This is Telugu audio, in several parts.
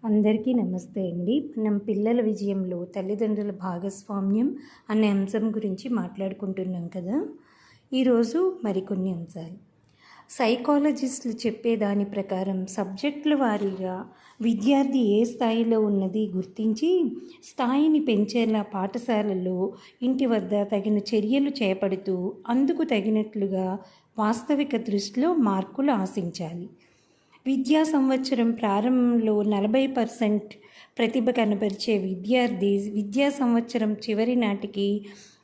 అందరికీ నమస్తే అండి. మనం పిల్లల విజయంలో తల్లిదండ్రుల భాగస్వామ్యం అనే అంశం గురించి మాట్లాడుకుంటున్నాం కదా. ఈరోజు మరికొన్ని అంశాలు. సైకాలజిస్టులు చెప్పేదాని ప్రకారం సబ్జెక్టుల వారీగా విద్యార్థి ఏ స్థాయిలో ఉన్నది గుర్తించి స్థాయిని పెంచేలా పాఠశాలలో ఇంటి వద్ద తగిన చర్యలు చేపడుతూ అందుకు తగినట్లుగా వాస్తవిక దృష్టిలో మార్కులు ఆశించాలి. విద్యా సంవత్సరం ప్రారంభంలో 40% ప్రతిభ కనబరిచే విద్యార్థి విద్యా సంవత్సరం చివరి నాటికి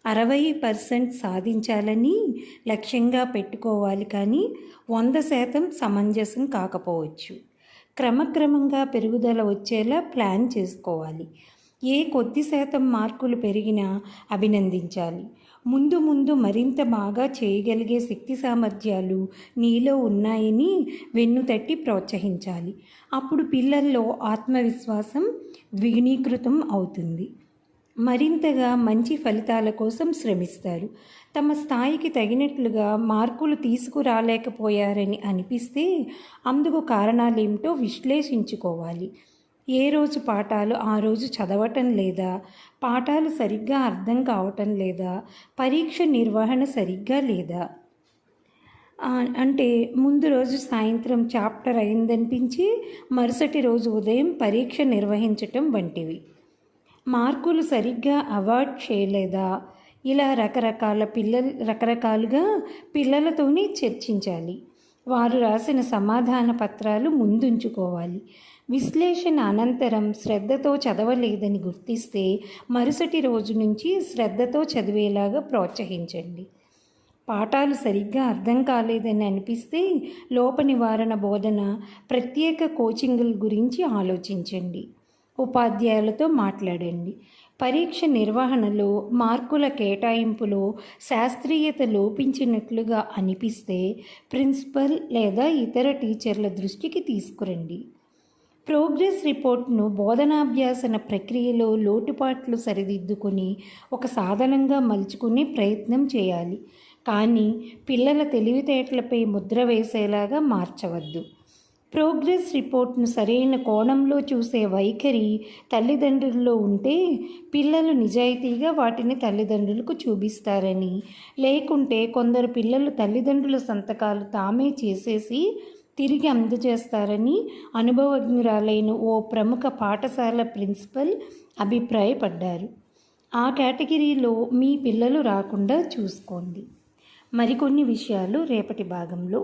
60% సాధించాలని లక్ష్యంగా పెట్టుకోవాలి, కానీ 100% సమంజసం కాకపోవచ్చు. క్రమక్రమంగా పెరుగుదల వచ్చేలా ప్లాన్ చేసుకోవాలి. ఏ కొద్ది శాతం మార్కులు పెరిగినా అభినందించాలి. ముందు ముందు మరింత బాగా చేయగలిగే శక్తి సామర్థ్యాలు నీలో ఉన్నాయని వెన్నుతట్టి ప్రోత్సహించాలి. అప్పుడు పిల్లల్లో ఆత్మవిశ్వాసం ద్విగుణీకృతం అవుతుంది. మరింతగా మంచి ఫలితాల కోసం శ్రమిస్తారు. తమ స్థాయికి తగినట్లుగా మార్కులు తీసుకురాలేకపోయారని అనిపిస్తే అందుకు కారణాలేమిటో విశ్లేషించుకోవాలి. ఏ రోజు పాఠాలు ఆ రోజు చదవటం లేదా, పాఠాలు సరిగ్గా అర్థం కావటం లేదా, పరీక్ష నిర్వహణ సరిగ్గా లేదా, అంటే ముందు రోజు సాయంత్రం చాప్టర్ అయిందనిపించి మరుసటి రోజు ఉదయం పరీక్ష నిర్వహించటం వంటివి. మార్కులు సరిగ్గా అవాయిడ్ చేయలేదా, ఇలా రకరకాలుగా పిల్లలతోనే చర్చించాలి. వారు రాసిన సమాధాన పత్రాలు ముందుంచుకోవాలి. విశ్లేషణ అనంతరం శ్రద్ధతో చదవలేదని గుర్తిస్తే మరుసటి రోజు నుంచి శ్రద్ధతో చదివేలాగా ప్రోత్సహించండి. పాఠాలు సరిగ్గా అర్థం కాలేదని అనిపిస్తే లోప నివారణ బోధన, ప్రత్యేక కోచింగుల గురించి ఆలోచించండి. ఉపాధ్యాయులతో మాట్లాడండి. పరీక్ష నిర్వహణలో మార్కుల కేటాయింపులో శాస్త్రీయత లోపించినట్లుగా అనిపిస్తే ప్రిన్సిపల్ లేదా ఇతర టీచర్ల దృష్టికి తీసుకురండి. ప్రోగ్రెస్ రిపోర్ట్ను బోధనాభ్యాసన ప్రక్రియలో లోటుపాట్లు సరిదిద్దుకొని ఒక సాధనంగా మలుచుకునే ప్రయత్నం చేయాలి, కానీ పిల్లల తెలివితేటలపై ముద్ర వేసేలాగా మార్చవద్దు. ప్రోగ్రెస్ రిపోర్ట్ను సరైన కోణంలో చూసే వైఖరి తల్లిదండ్రుల్లో ఉంటే పిల్లలు నిజాయితీగా వాటిని తల్లిదండ్రులకు చూపిస్తారని, లేకుంటే కొందరు పిల్లలు తల్లిదండ్రుల సంతకాలు తామే చేసేసి తిరిగి అందజేస్తారని అనుభవజ్ఞురాలైన ఓ ప్రముఖ పాఠశాల ప్రిన్సిపల్ అభిప్రాయపడ్డారు. ఆ కేటగిరీలో మీ పిల్లలు రాకుండా చూసుకోండి. మరికొన్ని విషయాలు రేపటి భాగంలో